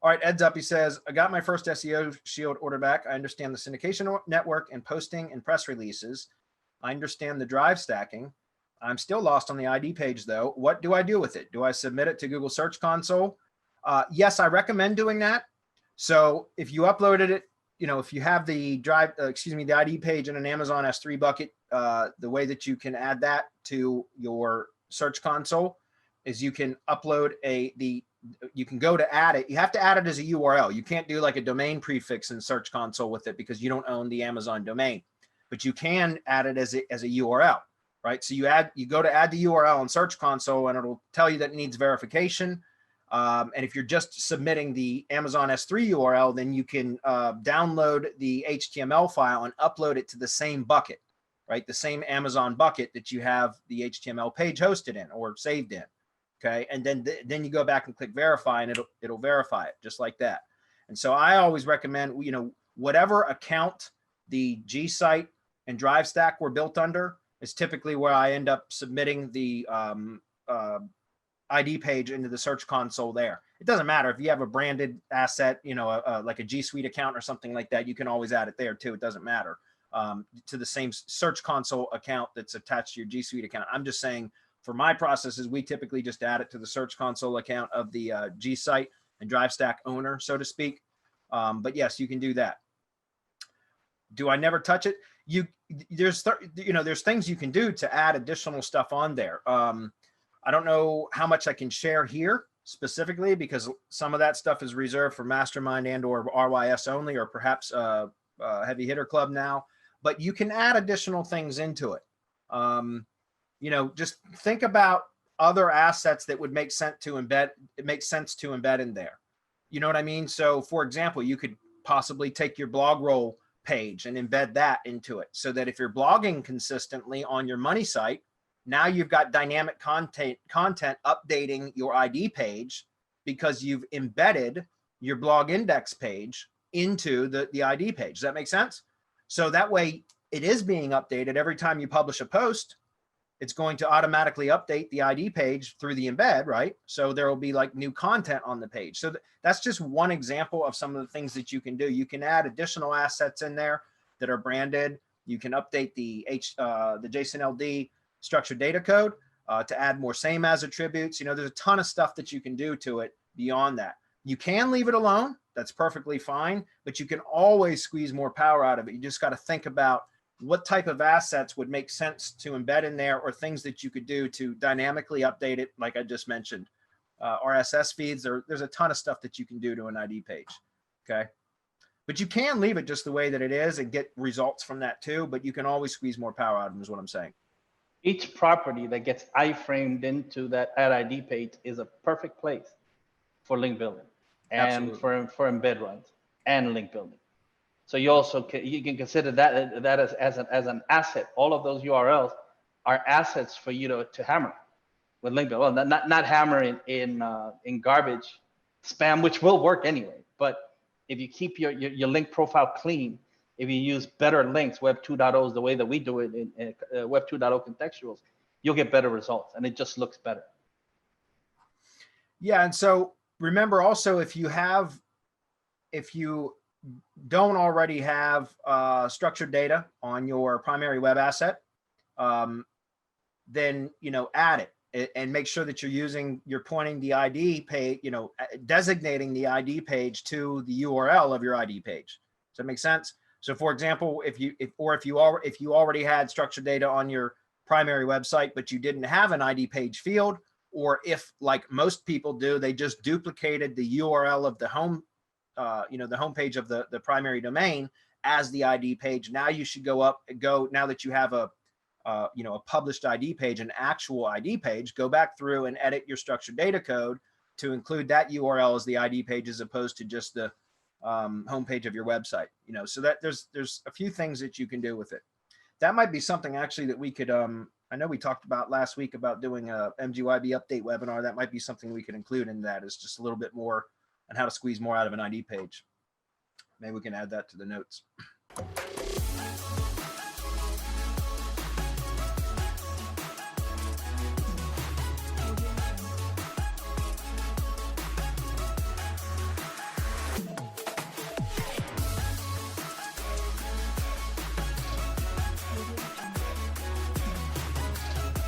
All right, Ed's up. He says, I got my first SEO Shield order back. I understand the syndication network and posting and press releases. I understand the drive stacking. I'm still lost on the ID page though. What do I do with it? Do I submit it to Google Search Console? Yes, I recommend doing that. So if you uploaded it, if you have the the ID page in an Amazon S3 bucket, the way that you can add that to your Search Console is you can upload you can go to add it. You have to add it as a URL. You can't do like a domain prefix in Search Console with it because you don't own the Amazon domain, but you can add it as a URL, right? So you go to add the URL in Search Console and it'll tell you that it needs verification. And if you're just submitting the Amazon S3 URL, then you can download the HTML file and upload it to the same bucket, right? The same Amazon bucket that you have the HTML page hosted in or saved in. Okay, and then you go back and click verify, and it'll verify it just like that. And so I always recommend, whatever account the G site and Drive Stack were built under is typically where I end up submitting the ID page into the Search Console there. It doesn't matter if you have a branded asset, like a G Suite account or something like that. You can always add it there too. It doesn't matter to the same Search Console account that's attached to your G Suite account. I'm just saying, for my processes, we typically just add it to the Search Console account of the G site and Drive Stack owner, so to speak. But yes, you can do that. Do I never touch it? There's things you can do to add additional stuff on there. I don't know how much I can share here specifically because some of that stuff is reserved for Mastermind and or RYS only, or perhaps Heavy Hitter Club now. But you can add additional things into it. Just think about other assets that would make sense to embed. It makes sense to embed in there. You know what I mean? So for example, you could possibly take your blog roll page and embed that into it so that if you're blogging consistently on your money site, now you've got dynamic content updating your ID page because you've embedded your blog index page into the ID page. Does that make sense? So that way it is being updated every time you publish a post. It's going to automatically update the ID page through the embed, right? So there will be like new content on the page. So that's just one example of some of the things that you can do. You can add additional assets in there that are branded. You can update the JSON-LD structured data code to add more same as attributes. There's a ton of stuff that you can do to it beyond that. You can leave it alone. That's perfectly fine, but you can always squeeze more power out of it. You just got to think about what type of assets would make sense to embed in there or things that you could do to dynamically update it. Like I just mentioned, RSS feeds, there's a ton of stuff that you can do to an ID page. Okay. But you can leave it just the way that it is and get results from that too, but you can always squeeze more power out of them is what I'm saying. Each property that gets iframed into that ad ID page is a perfect place for link building and for embed runs and link building. So you can consider that as an asset. All of those URLs are assets for you to hammer with link building. Well, not hammer in garbage spam, which will work anyway. But if you keep your link profile clean, if you use better links, Web 2.0 is the way that we do it in Web 2.0 contextuals, you'll get better results, and it just looks better. Yeah, and so remember also if you don't already have structured data on your primary web asset, then add it and make sure that you're pointing the ID page, designating the ID page to the URL of your ID page. Does that make sense? So for example, if you already had structured data on your primary website, but you didn't have an ID page field, or if like most people do, they just duplicated the URL of the home, the homepage of the primary domain as the ID page. Now you should now that you have a published ID page, an actual ID page, go back through and edit your structured data code to include that URL as the ID page as opposed to just the homepage of your website. So that there's a few things that you can do with it. That might be something actually that we could, I know we talked about last week about doing a MGYB update webinar. That might be something we could include in that, is just a little bit more on how to squeeze more out of an ID page. Maybe we can add that to the notes.